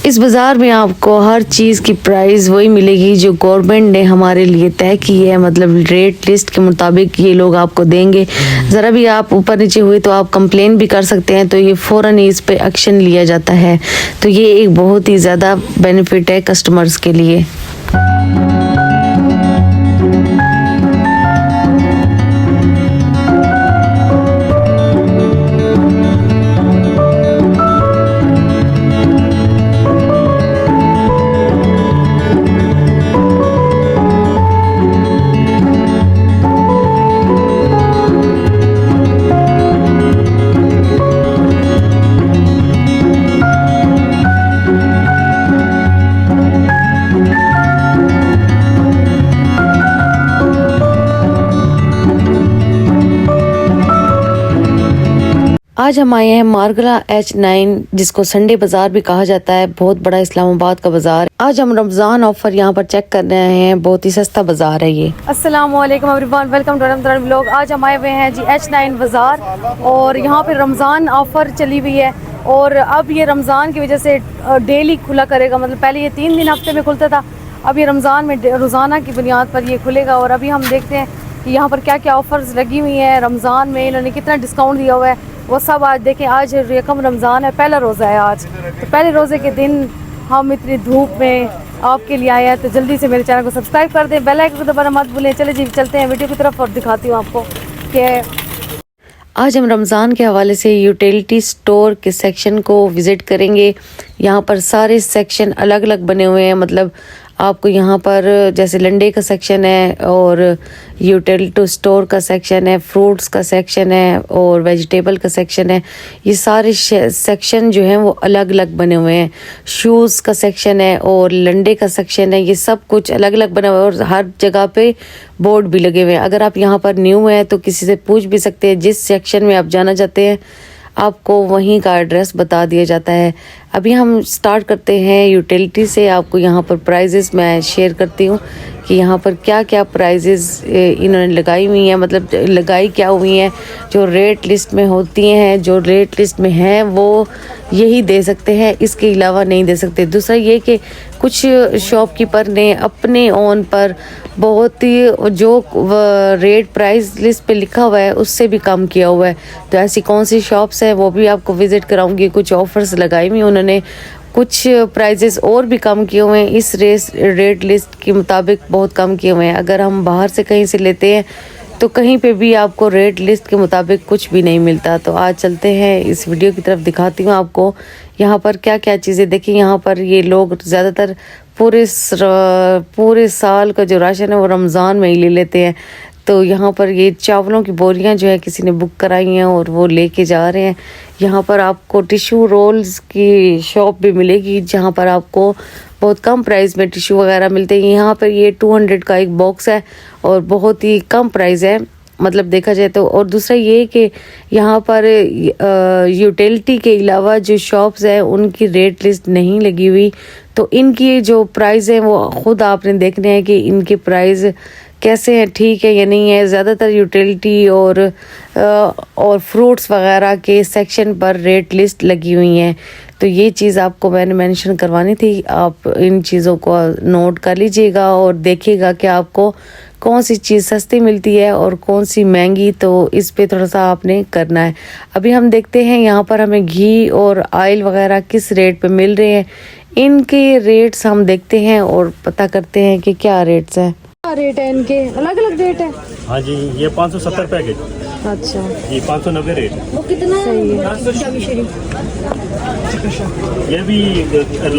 इस बाज़ार में आपको हर चीज़ की प्राइस वही मिलेगी जो गवर्नमेंट ने हमारे लिए तय की है, मतलब रेट लिस्ट के मुताबिक ये लोग आपको देंगे। ज़रा भी आप ऊपर नीचे हुए तो आप कंप्लेन भी कर सकते हैं, तो ये फ़ौरन इस पे एक्शन लिया जाता है। तो ये एक बहुत ही ज़्यादा बेनिफिट है कस्टमर्स के लिए। आज हम आए हैं मारगला H9, जिसको संडे बाजार भी कहा जाता है, बहुत बड़ा इस्लामाबाद का बाजार। आज हम रमज़ान ऑफर यहाँ पर चेक कर रहे हैं, बहुत ही सस्ता बाजार है ये। अस्सलाम वालेकुम everyone, welcome to Ramzan vlog. आज हम आए हुए हैं जी H9 बाजार और यहाँ पे रमज़ान ऑफर चली हुई है और अब ये रमज़ान की वजह से डेली खुला करेगा। मतलब पहले ये 3 दिन हफ्ते में खुलता था, अब ये रमज़ान में रोज़ाना की बुनियाद पर ये खुलेगा। और अभी हम देखते हैं कि यहाँ पर क्या क्या ऑफर्स लगी हुई हैं रमज़ान में, इन्होंने कितना डिस्काउंट दिया हुआ है वो सब आज देखें। आज यकम रमज़ान है, पहला रोज़ा है आज, तो पहले रोज़े के दिन हम इतनी धूप में आपके लिए आए हैं। तो जल्दी से मेरे चैनल को सब्सक्राइब कर दें, बेल आइकन को दबाना मत भूलें। चले जी चलते हैं वीडियो की तरफ और दिखाती हूँ आपको कि आज हम रमज़ान के हवाले से यूटिलिटी स्टोर के सेक्शन को विज़िट करेंगे। यहाँ पर सारे सेक्शन अलग अलग बने हुए हैं, मतलब आपको यहाँ पर जैसे लंडे का सेक्शन है और यूटिलिटी स्टोर का सेक्शन है, फ्रूट्स का सेक्शन है और वेजिटेबल का सेक्शन है। ये सारे सेक्शन जो हैं वो अलग अलग बने हुए हैं। शूज़ का सेक्शन है और लंडे का सेक्शन है, ये सब कुछ अलग अलग बना हुआ है और हर जगह पे बोर्ड भी लगे हुए हैं। अगर आप यहाँ पर न्यू हैं तो किसी से पूछ भी सकते हैं, जिस सेक्शन में आप जाना चाहते हैं आपको वहीं का एड्रेस बता दिया जाता है। अभी हम स्टार्ट करते हैं यूटिलिटी से। आपको यहाँ पर प्राइजेस मैं शेयर करती हूँ कि यहाँ पर क्या क्या प्राइजेस इन्होंने लगाई हुई हैं, मतलब लगाई क्या हुई हैं। जो रेट लिस्ट में होती हैं, जो रेट लिस्ट में हैं वो यही दे सकते हैं, इसके अलावा नहीं दे सकते। दूसरा ये कि कुछ शॉपकीपर ने अपने ओन पर बहुत ही जो रेट प्राइस लिस्ट पे लिखा हुआ है उससे भी कम किया हुआ है। तो ऐसी कौन सी शॉप्स हैं वो भी आपको विज़िट कराऊंगी। कुछ ऑफ़र्स लगाई हुई उन्होंने, कुछ प्राइजेस और भी कम किए हुए हैं, इस रेट लिस्ट के मुताबिक बहुत कम किए हुए हैं। अगर हम बाहर से कहीं से लेते हैं तो कहीं पे भी आपको रेट लिस्ट के मुताबिक कुछ भी नहीं मिलता। तो आज चलते हैं इस वीडियो की तरफ, दिखाती हूँ आपको यहाँ पर क्या क्या चीज़ें। देखिए यहाँ पर ये लोग ज़्यादातर पूरे साल का जो राशन है वो रमज़ान में ही ले लेते हैं। तो यहाँ पर ये चावलों की बोरियां जो है किसी ने बुक कराई हैं और वो लेके जा रहे हैं। यहाँ पर आपको टिश्यू रोल्स की शॉप भी मिलेगी जहाँ पर आपको बहुत कम प्राइस में टिश्यू वगैरह मिलते हैं। यहाँ पर ये 200 का एक बॉक्स है और बहुत ही कम प्राइस है, मतलब देखा जाए तो। और दूसरा ये कि यहाँ पर यूटिलिटी के अलावा जो शॉप्स हैं उनकी रेट लिस्ट नहीं लगी हुई, तो इनकी जो प्राइस है वो ख़ुद आपने देखने हैं कि इनके प्राइस कैसे हैं, ठीक है या नहीं है। ज़्यादातर यूटिलिटी और फ्रूट्स वगैरह के सेक्शन पर रेट लिस्ट लगी हुई हैं। तो ये चीज़ आपको मैंने मेंशन करवानी थी। आप इन चीज़ों को नोट कर लीजिएगा और देखिएगा कि आपको कौन सी चीज़ सस्ती मिलती है और कौन सी महंगी, तो इस पे थोड़ा सा आपने करना है। अभी हम देखते हैं यहाँ पर हमें घी और ऑयल वगैरह किस रेट पे मिल रहे हैं। इनके रेट्स हम देखते हैं और पता करते हैं कि क्या रेट्स हैं। क्या रेट है इनके? अलग अलग रेट है? हाँ जी, ये 570 पैकेट। अच्छा, ये 590 रेट। वो कितना सही है? ये भी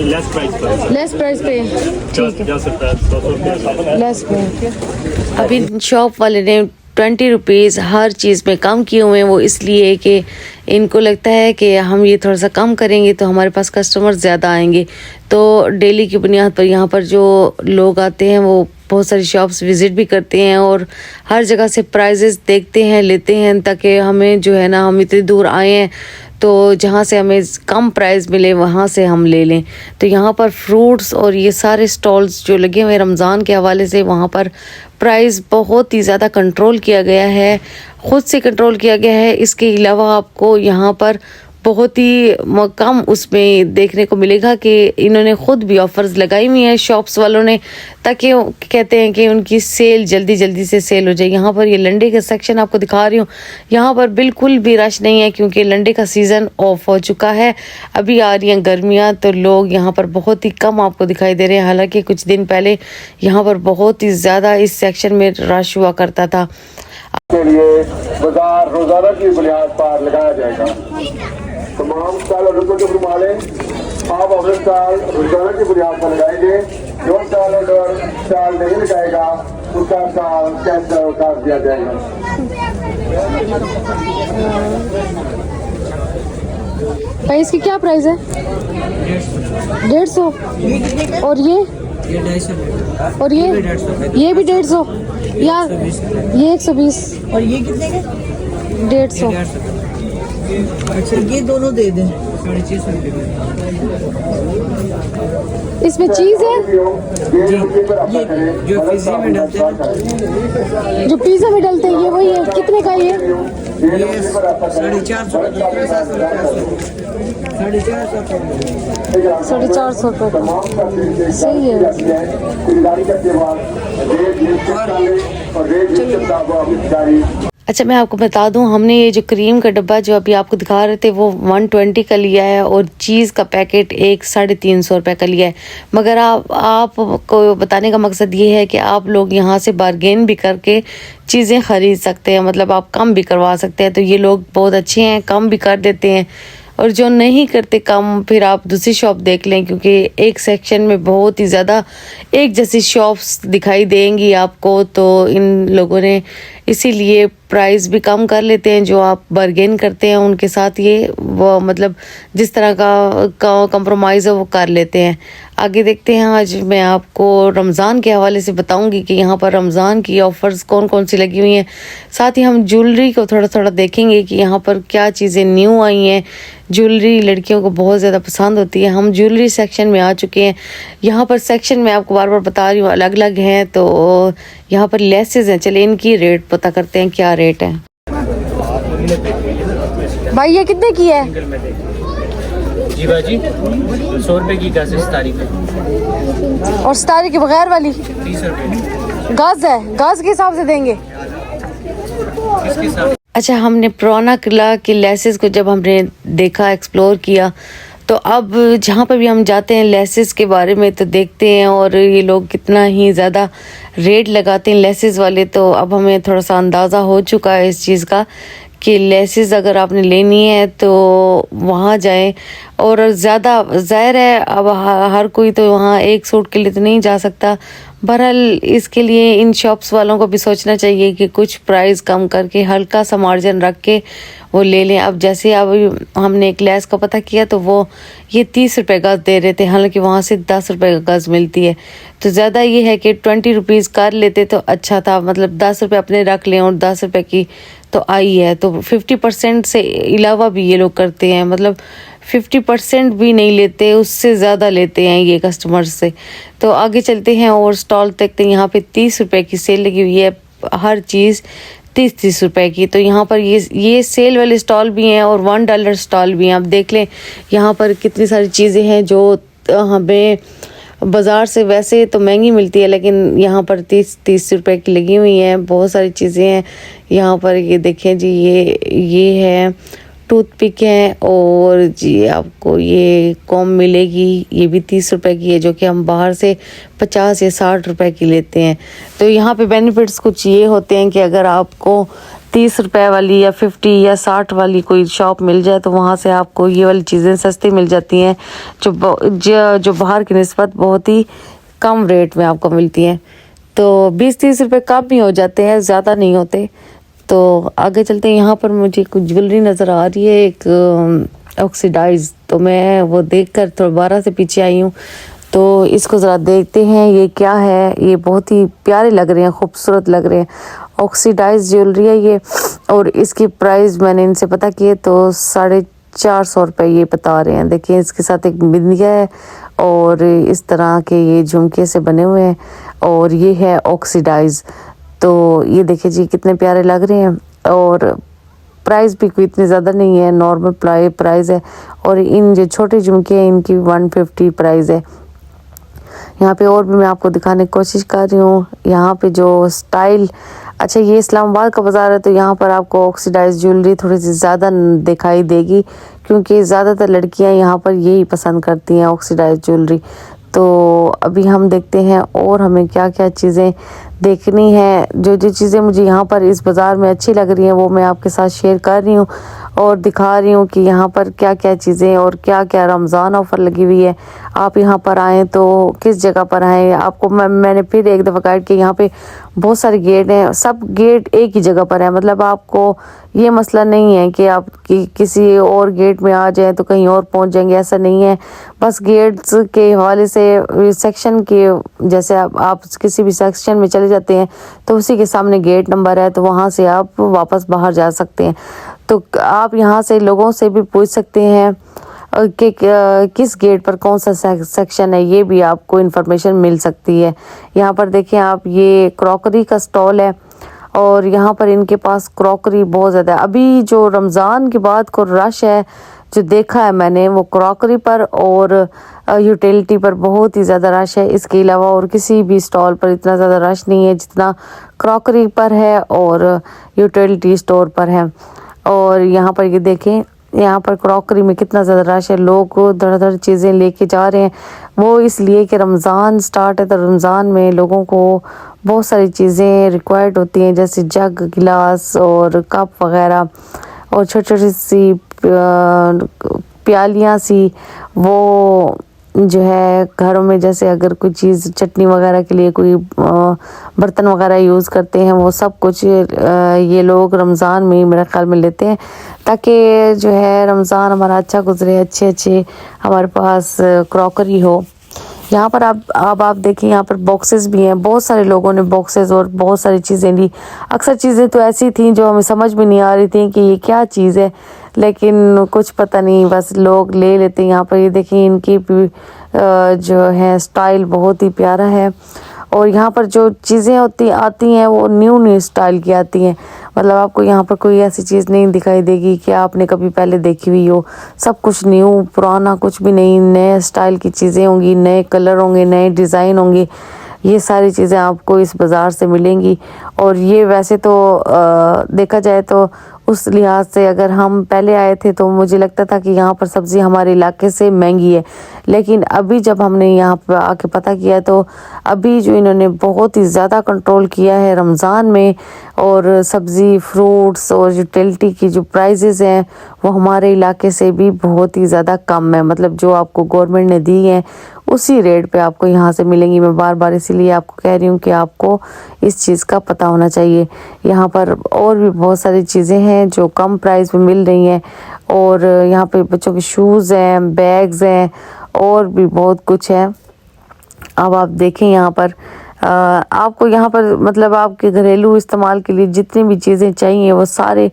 लेस प्राइस पर है। लेस प्राइस पे ठीक है, जा सकता है 100 रुपये लेस पे। अभी शॉप वाले ने 20 रुपीज़ हर चीज़ में कम किए हुए हैं। वो इसलिए कि इनको लगता है कि हम ये थोड़ा सा कम करेंगे तो हमारे पास कस्टमर ज़्यादा आएंगे। तो डेली की बुनियाद पर यहाँ पर जो लोग आते हैं वो बहुत सारी शॉप्स विज़िट भी करते हैं और हर जगह से प्राइजेस देखते हैं, लेते हैं, ताकि हमें जो है ना, हम इतनी दूर आए हैं तो जहाँ से हमें कम प्राइस मिले वहाँ से हम ले लें। तो यहाँ पर फ्रूट्स और ये सारे स्टॉल्स जो लगे हुए रमज़ान के हवाले से, वहाँ पर प्राइस बहुत ही ज़्यादा कंट्रोल किया गया है, ख़ुद से कंट्रोल किया गया है। इसके अलावा आपको यहाँ पर बहुत ही कम उसमें देखने को मिलेगा कि इन्होंने खुद भी ऑफर्स लगाई हुई हैं शॉप्स वालों ने, ताकि कहते हैं कि उनकी सेल जल्दी जल्दी से सेल हो जाए। यहाँ पर ये लंडे का सेक्शन आपको दिखा रही हूँ, यहाँ पर बिल्कुल भी रश नहीं है क्योंकि लंडे का सीज़न ऑफ हो चुका है। अभी आ रही हैं गर्मियाँ, तो लोग यहाँ पर बहुत ही कम आपको दिखाई दे रहे हैं। हालांकि कुछ दिन पहले यहाँ पर बहुत ही ज़्यादा इस सेक्शन में रश हुआ करता था। के लिए बाजार रोजाना की बुनियाद पर लगाया जाएगा। तमाम स्टॉल ऑर्डर को घुमा लें। आप अपने स्टॉल रोजाना की बुनियाद पर लगाएंगे। जो स्टॉल ऑर्डर स्टॉल नहीं लगाएगा उसका स्टॉल कैंसिल कर दिया जाएगा। भाई इसकी क्या प्राइस है? 150। और ये 250 और ये भी 150 यार, ये 120 और ये कितने का? 150। अच्छा ये दोनों दे दें। इसमें चीज़ है जो पिज़्ज़ा में डालते हैं, जो पिज़्ज़ा में डालते हैं, ये वही है। कितने का ये? ये 450 450 रुपये का। सही है। खरीदारी करते वक्त अच्छा, मैं आपको बता दूं, हमने ये जो क्रीम का डब्बा जो अभी आपको दिखा रहे थे वो 120 का लिया है और चीज़ का पैकेट एक 350 रुपये का लिया है। मगर आपको बताने का मकसद ये है कि आप लोग यहाँ से बार्गेन भी करके चीज़ें ख़रीद सकते हैं, मतलब आप कम भी करवा सकते हैं। तो ये लोग बहुत अच्छे हैं, कम भी कर देते हैं। और जो नहीं करते कम, फिर आप दूसरी शॉप देख लें, क्योंकि एक सेक्शन में बहुत ही ज़्यादा एक जैसी शॉप्स दिखाई देंगी आपको। तो इन लोगों ने इसीलिए प्राइस भी कम कर लेते हैं। जो आप बार्गेन करते हैं उनके साथ ये वो मतलब जिस तरह का कंप्रोमाइज़ है वो कर लेते हैं। आगे देखते हैं। आज मैं आपको रमज़ान के हवाले से बताऊंगी कि यहाँ पर रमज़ान की ऑफ़र्स कौन कौन सी लगी हुई हैं। साथ ही हम ज्वेलरी को थोड़ा थोड़ा देखेंगे कि यहाँ पर क्या चीज़ें न्यू आई हैं। ज्वेलरी लड़कियों को बहुत ज़्यादा पसंद होती है। हम ज्वेलरी सेक्शन में आ चुके हैं। यहाँ पर सेक्शन में आपको बार बार बता रही हूँ अलग अलग हैं। तो यहाँ पर लेसेस हैं, चलिए इनकी रेट पता करते हैं क्या रेट है। भाई ये कितने की है? जी बाजी 100 रुपए की गाज है सितारी पे, और सितारे के बगैर वाली 30 रुपए गाज है, गाज के हिसाब से देंगे। इसके साथ। अच्छा, हमने पुराना किला के लेसेस को जब हमने देखा, एक्सप्लोर किया, तो अब जहाँ पर भी हम जाते हैं लेसेस के बारे में तो देखते हैं और ये लोग कितना ही ज़्यादा रेट लगाते हैं लेसेस वाले। तो अब हमें थोड़ा सा अंदाज़ा हो चुका है इस चीज़ का कि लेसेस अगर आपने लेनी है तो वहाँ जाएं। और ज़्यादा ज़ाहिर है अब हर कोई तो वहाँ एक सूट के लिए तो नहीं जा सकता। बहरहाल इसके लिए इन शॉप्स वालों को भी सोचना चाहिए कि कुछ प्राइस कम करके हल्का सा मार्जिन रख के वो ले लें। अब जैसे अब हमने एक लेस का पता किया तो वो ये 30 रुपये गज़ दे रहे थे, हालांकि वहाँ से 10 रुपये गज़ मिलती है। तो ज़्यादा ये है कि 20 रुपीज़ कर लेते तो अच्छा था, मतलब 10 रुपये अपने रख लें और 10 रुपये की तो आई है। तो 50% से अलावा भी ये लोग करते हैं, मतलब 50% भी नहीं लेते, उससे ज़्यादा लेते हैं ये कस्टमर्स से। तो आगे चलते हैं और स्टॉल देखते हैं। यहाँ पे 30 रुपये की सेल लगी हुई है, हर चीज़ 30 रुपए की। तो यहाँ पर ये सेल वाले स्टॉल भी हैं और $1 स्टॉल भी हैं। आप देख लें यहाँ पर कितनी सारी चीज़ें हैं जो हमें बाज़ार से वैसे तो महंगी मिलती है, लेकिन यहाँ पर 30 रुपए की लगी हुई हैं। बहुत सारी चीज़ें हैं यहाँ पर। ये देखें जी, ये है टूथपिक है और जी आपको ये कॉम मिलेगी, ये भी 30 रुपए की है, जो कि हम बाहर से 50 या 60 रुपए की लेते हैं। तो यहाँ पे बेनिफिट्स कुछ ये होते हैं कि अगर आपको 30 रुपए वाली या 50 या 60 वाली कोई शॉप मिल जाए तो वहाँ से आपको ये वाली चीज़ें सस्ती मिल जाती हैं, जो बाहर की निस्बत बहुत ही कम रेट में आपको मिलती हैं। तो 20-30 रुपए कम ही हो जाते हैं, ज़्यादा नहीं होते। तो आगे चलते हैं। यहाँ पर मुझे कुछ ज्वेलरी नज़र आ रही है, एक ऑक्सीडाइज। तो मैं वो देखकर दोबारा से पीछे आई हूँ। तो इसको ज़रा देखते हैं ये क्या है। ये बहुत ही प्यारे लग रहे हैं, खूबसूरत लग रहे हैं। ऑक्सीडाइज ज्वेलरी है ये, और इसकी प्राइस मैंने इनसे पता किए तो 450 रुपये ये बता रहे हैं। देखिए इसके साथ एक बिंदिया है और इस तरह के ये झुमके से बने हुए हैं, और ये है ऑक्सीडाइज। तो ये देखिए जी कितने प्यारे लग रहे हैं। और प्राइस भी कोई इतने ज़्यादा नहीं है, नॉर्मल प्राइस है। और इन जो छोटे झुमके हैं इनकी 150 प्राइस है। यहाँ पे और भी मैं आपको दिखाने की कोशिश कर रही हूँ। यहाँ पे जो स्टाइल, अच्छा ये इस्लामाबाद का बाज़ार है तो यहाँ पर आपको ऑक्सीडाइज ज्वेलरी थोड़ी सी ज़्यादा दिखाई देगी, क्योंकि ज़्यादातर लड़कियाँ यहाँ पर यही पसंद करती हैं ऑक्सीडाइज ज्वेलरी। तो अभी हम देखते हैं और हमें क्या क्या चीज़ें देखनी है। जो जो चीज़ें मुझे यहाँ पर इस बाज़ार में अच्छी लग रही हैं वो मैं आपके साथ शेयर कर रही हूँ और दिखा रही हूँ कि यहाँ पर क्या क्या चीज़ें और क्या क्या रमज़ान ऑफ़र लगी हुई है। आप यहाँ पर आएँ तो किस जगह पर आएँ, आपको मैंने फिर एक दफ़ा गाइड किया। यहाँ पे बहुत सारे गेट हैं, सब गेट एक ही जगह पर है। मतलब आपको ये मसला नहीं है कि आप किसी और गेट में आ जाएं तो कहीं और पहुंच जाएंगे, ऐसा नहीं है। बस गेट्स के हवाले से सेक्शन के, जैसे आप किसी भी सेक्शन में चले जाते हैं तो उसी के सामने गेट नंबर है, तो वहाँ से आप वापस बाहर जा सकते हैं। तो आप यहाँ से लोगों से भी पूछ सकते हैं कि किस गेट पर कौन सा सेक्शन है, ये भी आपको इन्फॉर्मेशन मिल सकती है। यहाँ पर देखें आप, ये क्रॉकरी का स्टॉल है और यहाँ पर इनके पास क्रॉकरी बहुत ज़्यादा है। अभी जो रमज़ान के बाद को रश है जो देखा है मैंने, वो क्रॉकरी पर और यूटिलिटी पर बहुत ही ज़्यादा रश है। इसके अलावा और किसी भी स्टॉल पर इतना ज़्यादा रश नहीं है जितना क्रॉकरी पर है और यूटिलिटी स्टोर पर है। और यहाँ पर ये देखें, यहाँ पर क्रॉकरी में कितना ज़्यादा रश है, लोग धड़ चीज़ें लेके जा रहे हैं। वो इसलिए कि रमज़ान स्टार्ट है तो रमज़ान में लोगों को बहुत सारी चीज़ें रिक्वायर्ड होती हैं, जैसे जग, गिलास और कप वगैरह और छोटी छोटी सी प्यालियाँ सी, वो जो है घरों में, जैसे अगर कोई चीज़ चटनी वगैरह के लिए कोई बर्तन वगैरह यूज़ करते हैं, वो सब कुछ ये लोग रमज़ान में मेरे ख्याल में लेते हैं, ताकि जो है रमज़ान हमारा अच्छा गुजरे, अच्छे हमारे पास क्रॉकरी हो। यहाँ पर आप देखिए, यहाँ पर बॉक्सेस भी हैं। बहुत सारे लोगों ने बॉक्सेस और बहुत सारी चीज़ें ली। अक्सर चीज़ें तो ऐसी थी जो हमें समझ में नहीं आ रही थी कि ये क्या चीज़ है, लेकिन कुछ पता नहीं, बस लोग ले लेते हैं। यहाँ पर ये देखिए, इनकी जो है स्टाइल बहुत ही प्यारा है। और यहाँ पर जो चीज़ें आती हैं वो न्यू स्टाइल की आती हैं। मतलब आपको यहाँ पर कोई ऐसी चीज़ नहीं दिखाई देगी कि आपने कभी पहले देखी हुई हो। सब कुछ न्यू, पुराना कुछ भी नहीं, नए स्टाइल की चीज़ें होंगी, नए कलर होंगे, नए डिज़ाइन होंगे। ये सारी चीज़ें आपको इस बाज़ार से मिलेंगी। और ये वैसे तो देखा जाए तो उस लिहाज से अगर हम पहले आए थे तो मुझे लगता था कि यहाँ पर सब्ज़ी हमारे इलाके से महंगी है, लेकिन अभी जब हमने यहाँ पर आके पता किया तो अभी जो इन्होंने बहुत ही ज़्यादा कंट्रोल किया है रमज़ान में, और सब्ज़ी, फ्रूट्स और यूटिलिटी की जो प्राइसेस हैं वो हमारे इलाके से भी बहुत ही ज़्यादा कम है। मतलब जो आपको गवर्नमेंट ने दी है उसी रेट पे आपको यहाँ से मिलेंगी। मैं बार बार इसीलिए आपको कह रही हूँ कि आपको इस चीज़ का पता होना चाहिए। यहाँ पर और भी बहुत सारी चीज़ें हैं जो कम प्राइस में मिल रही हैं। और यहाँ पे बच्चों के शूज़ हैं, बैग्स हैं और भी बहुत कुछ है। अब आप देखें यहाँ पर आपको यहाँ पर मतलब आपके घरेलू इस्तेमाल के लिए जितनी भी चीज़ें चाहिए वो सारे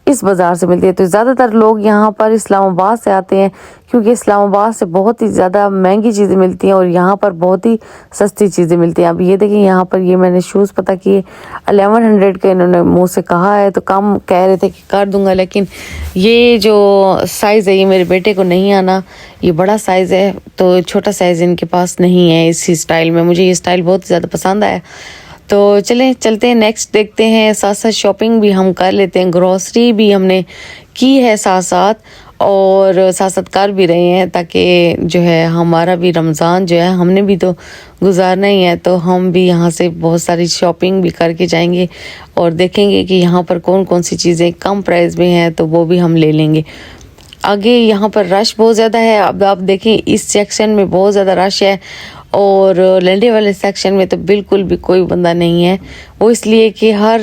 इस बाज़ार से मिलती है। तो ज़्यादातर लोग यहाँ पर इस्लामाबाद से आते हैं, क्योंकि इस्लामाबाद से बहुत ही ज़्यादा महंगी चीज़ें मिलती हैं और यहाँ पर बहुत ही सस्ती चीज़ें मिलती हैं। अब ये देखिए, यहाँ पर ये मैंने शूज़ पता किए 1100 के, इन्होंने मुँह से कहा है तो कम कह रहे थे कि कर दूँगा, लेकिन ये जो साइज़ है ये मेरे बेटे को नहीं आना, ये बड़ा साइज़ है तो छोटा साइज़ इनके पास नहीं है इसी स्टाइल में। मुझे ये स्टाइल बहुत ज़्यादा पसंद आया, तो चलते हैं नेक्स्ट देखते हैं। साथ साथ शॉपिंग भी हम कर लेते हैं, ग्रॉसरी भी हमने की है साथ साथ, और साथ साथ कर भी रहे हैं, ताकि जो है हमारा भी रमज़ान जो है हमने भी तो गुजारना ही है। तो हम भी यहाँ से बहुत सारी शॉपिंग भी करके जाएंगे और देखेंगे कि यहाँ पर कौन कौन सी चीज़ें कम प्राइस में हैं, तो वो भी हम ले लेंगे। आगे यहाँ पर रश बहुत ज़्यादा है। अब आप देखें, इस सेक्शन में बहुत ज़्यादा रश है और लंडे वाले सेक्शन में तो बिल्कुल भी कोई बंदा नहीं है। वो इसलिए कि हर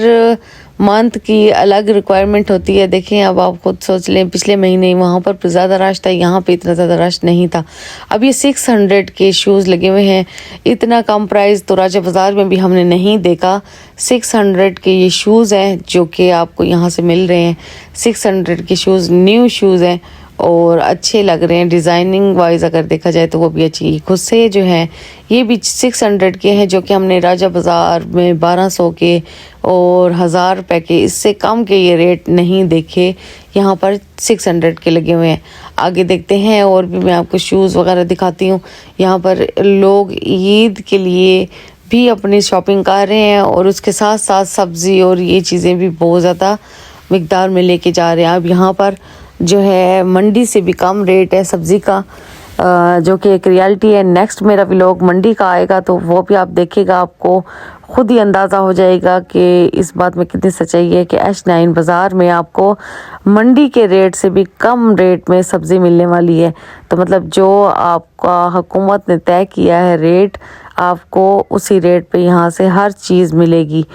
मंथ की अलग रिक्वायरमेंट होती है। देखें, अब आप खुद सोच लें, पिछले महीने वहाँ पर ज़्यादा रश था, यहाँ पे इतना ज़्यादा रश नहीं था। अब ये 600 के शूज़ लगे हुए हैं। इतना कम प्राइस तो राजा बाज़ार में भी हमने नहीं देखा। 600 के ये शूज़ हैं जो कि आपको यहाँ से मिल रहे हैं। 600 के शूज़, न्यू शूज़ हैं और अच्छे लग रहे हैं। डिज़ाइनिंग वाइज अगर देखा जाए तो वो भी अच्छी। खुद से जो है ये भी 600 के हैं, जो कि हमने राजा बाज़ार में 1200 के और 1000 रुपये के, इससे कम के ये रेट नहीं देखे। यहाँ पर 600 के लगे हुए हैं। आगे देखते हैं और भी मैं आपको शूज़ वगैरह दिखाती हूँ। यहाँ पर लोग ईद के लिए भी अपनी शॉपिंग कर रहे हैं और उसके साथ साथ सब्ज़ी और ये चीज़ें भी बहुत ज़्यादा मिकदार में लेके जा रहे हैं। अब यहाँ पर जो है मंडी से भी कम रेट है सब्ज़ी का, जो कि एक रियलिटी है। नेक्स्ट मेरा व्लॉग मंडी का आएगा तो वो भी आप देखिएगा, आपको खुद ही अंदाज़ा हो जाएगा कि इस बात में कितनी सच्चाई है कि H9 बाज़ार में आपको मंडी के रेट से भी कम रेट में सब्ज़ी मिलने वाली है। तो मतलब जो आपका हुकूमत ने तय किया है रेट, आपको उसी रेट पे यहाँ से हर चीज़ मिलेगी।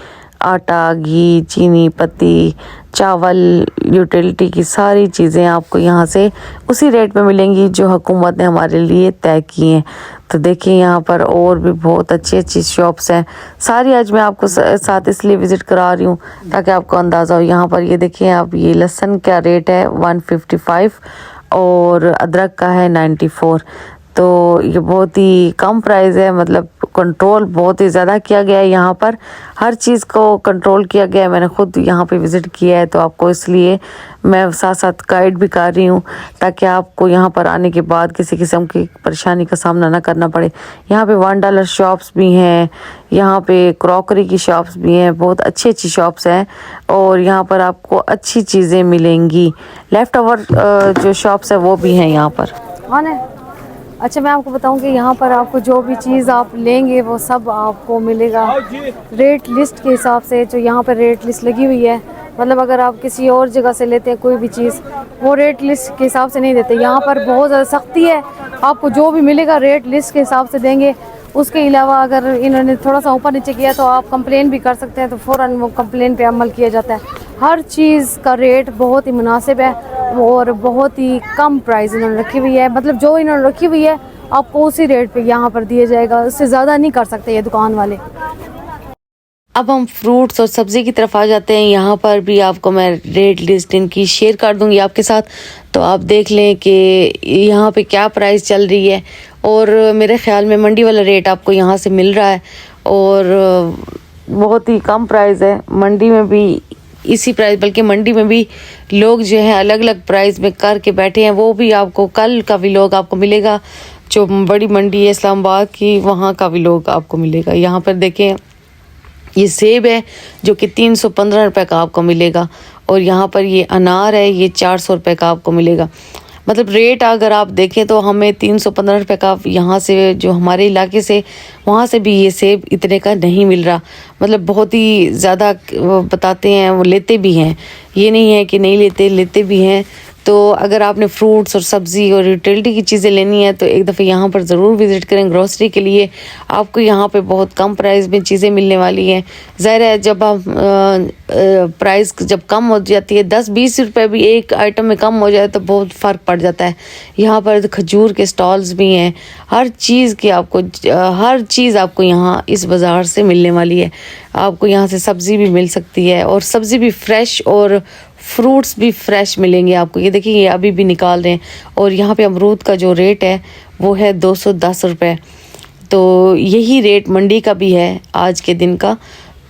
आटा, घी, चीनी, पत्ती, चावल, यूटिलिटी की सारी चीज़ें आपको यहाँ से उसी रेट पे मिलेंगी जो हुकूमत ने हमारे लिए तय की हैं। तो देखिए यहाँ पर और भी बहुत अच्छी अच्छी शॉप्स हैं। सारी आज मैं आपको साथ इसलिए विज़िट करा रही हूँ ताकि आपको अंदाज़ा हो। यहाँ पर ये देखिए आप, ये लहसुन का रेट है 155 और अदरक का है 94। तो ये बहुत ही कम प्राइस है, मतलब कंट्रोल बहुत ही ज़्यादा किया गया है। यहाँ पर हर चीज़ को कंट्रोल किया गया है। मैंने खुद यहाँ पे विज़िट किया है तो आपको इसलिए मैं साथ साथ गाइड भी कर रही हूँ ताकि आपको यहाँ पर आने के बाद किसी किस्म की परेशानी का सामना ना करना पड़े। यहाँ पे $1 शॉप्स भी हैं, यहाँ पे क्रॉकरी की शॉप्स भी हैं, बहुत अच्छी अच्छी शॉप्स हैं और यहाँ पर आपको अच्छी चीज़ें मिलेंगी। लेफ़्ट ओवर जो शॉप्स है वो भी हैं यहाँ पर। हाँ ना। अच्छा, मैं आपको बताऊं कि यहाँ पर आपको जो भी चीज़ आप लेंगे वो सब आपको मिलेगा रेट लिस्ट के हिसाब से। जो यहाँ पर रेट लिस्ट लगी हुई है, मतलब अगर आप किसी और जगह से लेते हैं कोई भी चीज़, वो रेट लिस्ट के हिसाब से नहीं देते। यहाँ पर बहुत ज़्यादा सख्ती है, आपको जो भी मिलेगा रेट लिस्ट के हिसाब से देंगे। उसके अलावा अगर इन्होंने थोड़ा सा ऊपर नीचे किया तो आप कंप्लेन भी कर सकते हैं, तो फ़ौरन वो कंप्लेन पे अमल किया जाता है। हर चीज़ का रेट बहुत ही मुनासिब है और बहुत ही कम प्राइस इन्होंने रखी हुई है। मतलब जो इन्होंने रखी हुई है आपको उसी रेट पे यहाँ पर दिया जाएगा, उससे ज़्यादा नहीं कर सकते ये दुकान वाले। अब हम फ्रूट्स और सब्ज़ी की तरफ आ जाते हैं। यहाँ पर भी आपको मैं रेट लिस्ट इनकी शेयर कर दूँगी आपके साथ, तो आप देख लें कि यहाँ पे क्या प्राइस चल रही है। और मेरे ख़्याल में मंडी वाला रेट आपको यहाँ से मिल रहा है और बहुत ही कम प्राइस है। मंडी में भी इसी प्राइस, बल्कि मंडी में भी लोग जो है अलग अलग प्राइस में करके बैठे हैं। वो भी आपको कल का व्लॉग आपको मिलेगा, जो बड़ी मंडी है इस्लामाबाद की, वहाँ का व्लॉग आपको मिलेगा। यहाँ पर देखें ये सेब है जो कि 315 रुपये का आपको मिलेगा और यहाँ पर ये अनार है, ये 400 रुपये का आपको मिलेगा। मतलब रेट अगर आप देखें तो हमें 315 रुपये का यहाँ से, जो हमारे इलाके से, वहाँ से भी ये सेब इतने का नहीं मिल रहा। मतलब बहुत ही ज़्यादा बताते हैं, वो लेते भी हैं, ये नहीं है कि नहीं लेते, लेते भी हैं। तो अगर आपने फ्रूट्स और सब्ज़ी और यूटिलिटी की चीज़ें लेनी है तो एक दफ़े यहाँ पर ज़रूर विज़िट करें। ग्रोसरी के लिए आपको यहाँ पे बहुत कम प्राइस में चीज़ें मिलने वाली हैं। ज़ाहिर है जब आप प्राइस जब कम हो जाती है, 10-20 रुपए भी एक आइटम में कम हो जाए तो बहुत फ़र्क पड़ जाता है। यहाँ पर खजूर के स्टॉल्स भी हैं, हर चीज़ की आपको हर चीज़ आपको यहाँ इस बाज़ार से मिलने वाली है। आपको यहाँ से सब्ज़ी भी मिल सकती है और सब्ज़ी भी फ्रेश और फ्रूट्स भी फ्रेश मिलेंगे आपको। ये देखिए ये अभी भी निकाल रहे हैं। और यहाँ पे अमरूद का जो रेट है वो है 210 रुपये। तो यही रेट मंडी का भी है आज के दिन का,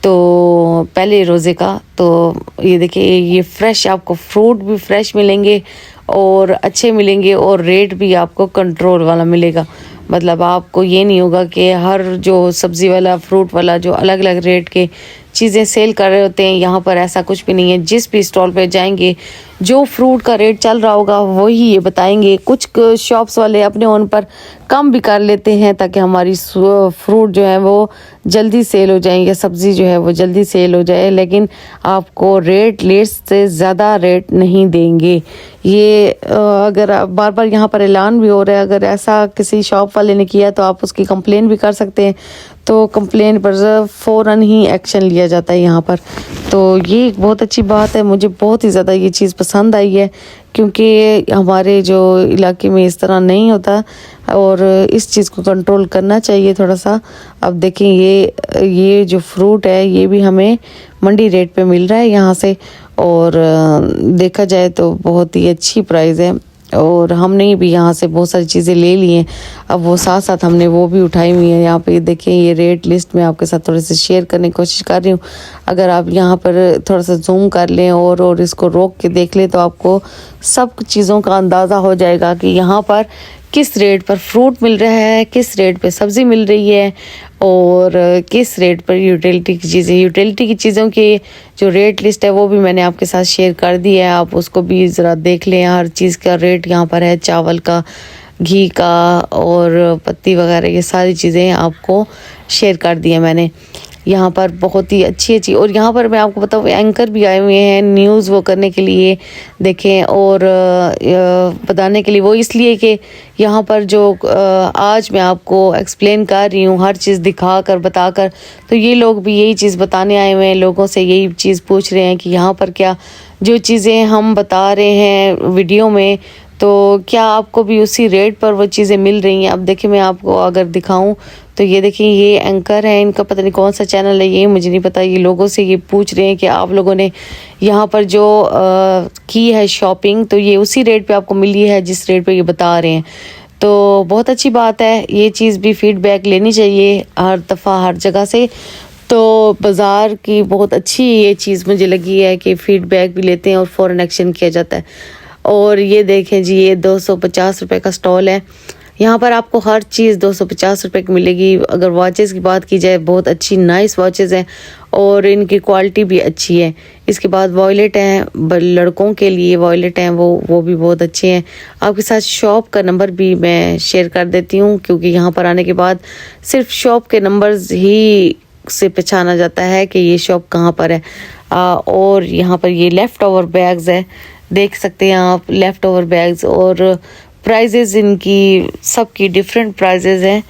तो पहले रोज़े का। तो ये देखिए ये फ्रेश आपको फ्रूट भी फ्रेश मिलेंगे और अच्छे मिलेंगे और रेट भी आपको कंट्रोल वाला मिलेगा। मतलब आपको ये नहीं होगा कि हर जो सब्ज़ी वाला, फ्रूट वाला जो अलग अलग रेट के चीज़ें सेल कर रहे होते हैं, यहाँ पर ऐसा कुछ भी नहीं है। जिस भी स्टॉल पे जाएंगे जो फ्रूट का रेट चल रहा होगा वही ये बताएंगे। कुछ शॉप्स वाले अपने ओन पर कम भी कर लेते हैं ताकि हमारी फ्रूट जो है वो जल्दी सेल हो जाए या सब्ज़ी जो है वो जल्दी सेल हो जाए, लेकिन आपको रेट लिस्ट से ज़्यादा रेट नहीं देंगे। ये अगर बार बार यहाँ पर ऐलान भी हो रहा है, अगर ऐसा किसी शॉप वाले ने किया तो आप उसकी कंप्लेन भी कर सकते हैं, तो कंप्लेन पर फ़ौरन ही एक्शन लिया जाता है यहाँ पर। तो ये एक बहुत अच्छी बात है, मुझे बहुत ही ज़्यादा ये चीज़ पसंद आई है क्योंकि हमारे जो इलाके में इस तरह नहीं होता और इस चीज़ को कंट्रोल करना चाहिए थोड़ा सा। अब देखें ये जो फ्रूट है ये भी हमें मंडी रेट पे मिल रहा है यहाँ से और देखा जाए तो बहुत ही अच्छी प्राइस है। और हमने भी यहाँ से बहुत सारी चीज़ें ले ली हैं। अब वो साथ साथ हमने वो भी उठाई हुई हैं। यहाँ पे देखें, ये रेट लिस्ट में आपके साथ थोड़े से शेयर करने की कोशिश कर रही हूँ। अगर आप यहाँ पर थोड़ा सा जूम कर लें और इसको रोक के देख लें तो आपको सब चीज़ों का अंदाज़ा हो जाएगा कि यहाँ पर किस रेट पर फ्रूट मिल रहा है, किस रेट पे सब्ज़ी मिल रही है और किस रेट पर यूटिलिटी की चीज़ों की जो रेट लिस्ट है वो भी मैंने आपके साथ शेयर कर दी है। आप उसको भी ज़रा देख लें। हर चीज़ का रेट यहाँ पर है, चावल का, घी का और पत्ती वगैरह, ये सारी चीज़ें आपको शेयर कर दी है मैंने। यहाँ पर बहुत ही अच्छी और यहाँ पर मैं आपको बताऊँ एंकर भी आए हुए हैं न्यूज़ वो करने के लिए, देखें, और बताने के लिए। वो इसलिए कि यहाँ पर जो आज मैं आपको एक्सप्लेन कर रही हूँ, हर चीज़ दिखा कर बता कर, तो ये लोग भी यही चीज़ बताने आए हुए हैं। लोगों से यही चीज़ पूछ रहे हैं कि यहाँ पर क्या जो चीज़ें हम बता रहे हैं वीडियो में, तो क्या आपको भी उसी रेट पर वो चीज़ें मिल रही हैं। अब देखिए, मैं आपको अगर दिखाऊं तो ये देखिए, ये एंकर है, इनका पता नहीं कौन सा चैनल है, ये मुझे नहीं पता। ये लोगों से ये पूछ रहे हैं कि आप लोगों ने यहाँ पर जो की है शॉपिंग, तो ये उसी रेट पे आपको मिली है जिस रेट पे ये बता रहे हैं। तो बहुत अच्छी बात है, ये चीज़ भी फीडबैक लेनी चाहिए हर दफ़ा हर जगह से। तो बाज़ार की बहुत अच्छी ये चीज़ मुझे लगी है कि फ़ीडबैक भी लेते हैं और फ़ौरन एक्शन किया जाता है। और ये देखें जी, ये 250 रुपये का स्टॉल है। यहाँ पर आपको हर चीज़ 250 रुपये की मिलेगी। अगर वॉचेस की बात की जाए, बहुत अच्छी नाइस वॉचेस हैं और इनकी क्वालिटी भी अच्छी है। इसके बाद वॉयलेट हैं, लड़कों के लिए वॉयलेट हैं, वो भी बहुत अच्छे हैं। आपके साथ शॉप का नंबर भी मैं शेयर कर देती हूँ, क्योंकि यहाँ पर आने के बाद सिर्फ शॉप के नंबर्स ही से पहचाना जाता है कि ये शॉप कहाँ पर है। और यहाँ पर ये लेफ़्ट ओवर बैग्स है, देख सकते हैं आप, लेफ़्ट ओवर बैग्स। और प्राइजेज़ इनकी सबकी डिफरेंट प्राइजेज़ हैं।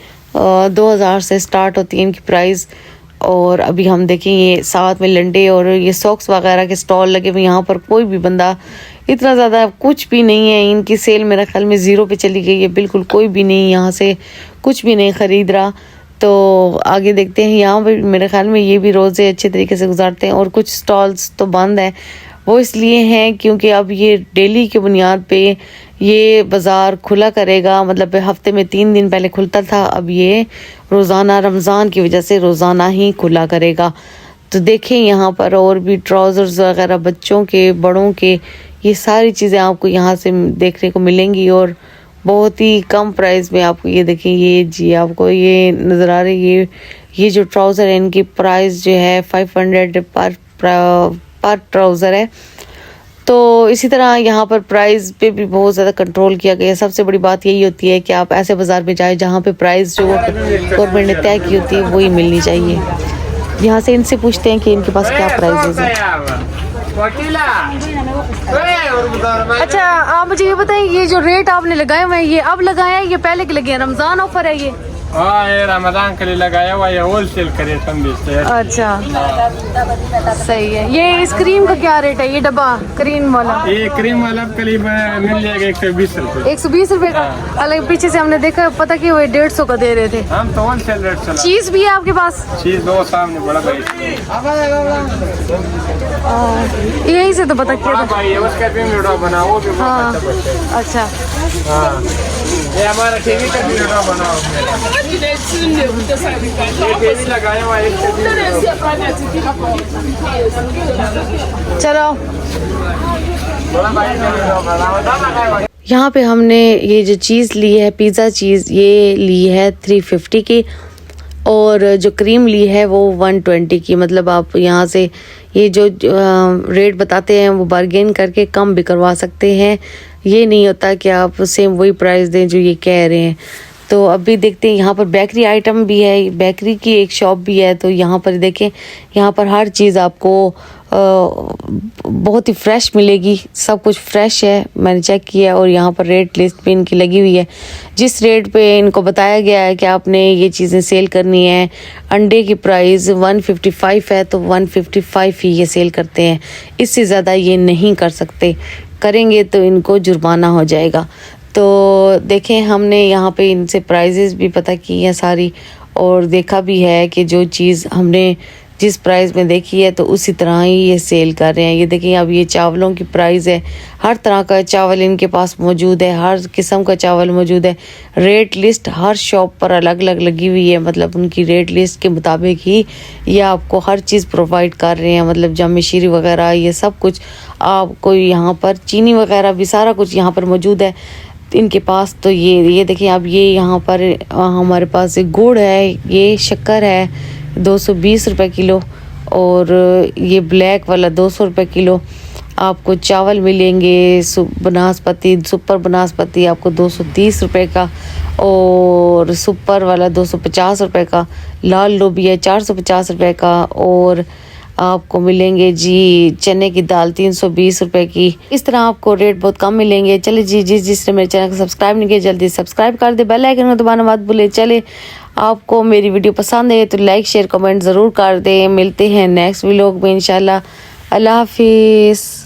2000 से स्टार्ट होती है इनकी प्राइस। और अभी हम देखें, ये साथ में लंडे और ये सॉक्स वगैरह के स्टॉल लगे हुए। यहाँ पर कोई भी बंदा इतना ज़्यादा कुछ भी नहीं है। इनकी सेल मेरे ख्याल में 0 पे चली गई है, बिल्कुल कोई भी नहीं यहाँ से कुछ भी नहीं ख़रीद रहा। तो आगे देखते हैं। यहाँ पर मेरे ख्याल में ये भी रोज़े अच्छे तरीके से गुजारते हैं। और कुछ स्टॉल्स तो बंद हैं, वो इसलिए हैं क्योंकि अब ये डेली के बुनियाद पे ये बाज़ार खुला करेगा। मतलब हफ्ते में 3 दिन पहले खुलता था, अब ये रोज़ाना रमज़ान की वजह से रोज़ाना ही खुला करेगा। तो देखें, यहाँ पर और भी ट्राउज़र्स वगैरह बच्चों के, बड़ों के, ये सारी चीज़ें आपको यहाँ से देखने को मिलेंगी और बहुत ही कम प्राइस में आपको। ये देखें, ये जी आपको ये नज़र आ रही है, ये जो ट्राउज़र है इनकी प्राइस जो है 500 पर ट्राउज़र है। तो इसी तरह यहाँ पर प्राइस पे भी बहुत ज़्यादा कंट्रोल किया गया है। सबसे बड़ी बात यही होती है कि आप ऐसे बाज़ार में जाएं जहाँ पे प्राइस जो गवर्नमेंट ने तय की होती है वही मिलनी चाहिए। यहाँ से इनसे पूछते हैं कि इनके पास क्या प्राइस है। अच्छा, आप मुझे ये बताएं, ये जो रेट आपने लगाए हुए हैं ये अब लगाया है, ये पहले के लगे हैं? रमज़ान ऑफर है ये? हाँ, ये रमजान के लिए लगाया हुआ, ये होलसेल का रेट हम बेचते हैं। अच्छा, सही है। ये इस क्रीम का क्या रेट है, ये डब्बा क्रीम वाला? ये क्रीम वाला करीब मिल जाएगा 120 रुपये। 120 रुपये का? अलग पीछे से हमने देखा, पता कि वो 150 का दे रहे थे। हम तो होलसेल रेट चला। चीज़ भी है आपके पास? चीज़ दो सामने बड़ा भाई, यही से तो पता किया था। उसका भी वीडियो बना, वो भी हाँ, अच्छा। हाँ, ये हमारा टीवी का भी वीडियो बनाओ। लगाया हुआ चलो, यहाँ पे हमने ये जो चीज़ ली है, पिज़्ज़ा चीज़, ये ली है 350 की और जो क्रीम ली है वो 120 की। मतलब आप यहाँ से ये जो रेट बताते हैं वो बार्गेन करके कम भी करवा सकते हैं। ये नहीं होता कि आप सेम वही प्राइस दें जो ये कह रहे हैं। तो अभी देखते हैं, यहाँ पर बेकरी आइटम भी है, बेकरी की एक शॉप भी है। तो यहाँ पर देखें, यहाँ पर हर चीज़ आपको बहुत ही फ्रेश मिलेगी, सब कुछ फ्रेश है, मैंने चेक किया। और यहाँ पर रेट लिस्ट भी इनकी लगी हुई है, जिस रेट पे इनको बताया गया है कि आपने ये चीज़ें सेल करनी है। अंडे की प्राइस 155 है, तो 155 ही ये सेल करते हैं, इससे ज़्यादा ये नहीं कर सकते। करेंगे तो इनको जुर्माना हो जाएगा। तो देखें, हमने यहाँ पे इनसे प्राइजेस भी पता की हैं सारी, और देखा भी है कि जो चीज़ हमने जिस प्राइस में देखी है तो उसी तरह ही ये सेल कर रहे हैं। ये देखिए अब ये चावलों की प्राइस है, हर तरह का चावल इनके पास मौजूद है, हर किस्म का चावल मौजूद है। रेट लिस्ट हर शॉप पर अलग अलग लगी हुई है, मतलब उनकी रेट लिस्ट के मुताबिक ही ये आपको हर चीज़ प्रोवाइड कर रहे हैं। मतलब जामे शीरी वगैरह ये सब कुछ आपको यहाँ पर, चीनी वगैरह भी सारा कुछ यहाँ पर मौजूद है इनके पास। तो ये देखिए अब ये यहाँ पर हमारे पास गुड़ है, ये शक्कर है 220 रुपये किलो, और ये ब्लैक वाला 200 रुपये किलो। आपको चावल मिलेंगे बनास्पति, सुपर बनास्पति आपको 230 रुपये का, और सुपर वाला 250 रुपये का। लाल लोबिया 450 रुपये का, और आपको मिलेंगे जी चने की दाल 320 रुपये की। इस तरह आपको रेट बहुत कम मिलेंगे। चले जी, जिसने मेरे चैनल को सब्सक्राइब नहीं किया जल्दी सब्सक्राइब कर दे, बेल आइकन को दबाना मत भूले। चले, आपको मेरी वीडियो पसंद है तो लाइक शेयर कमेंट ज़रूर कर दें। मिलते हैं नेक्स्ट व्लॉग में इंशाल्लाह। अल्लाह हाफिज़।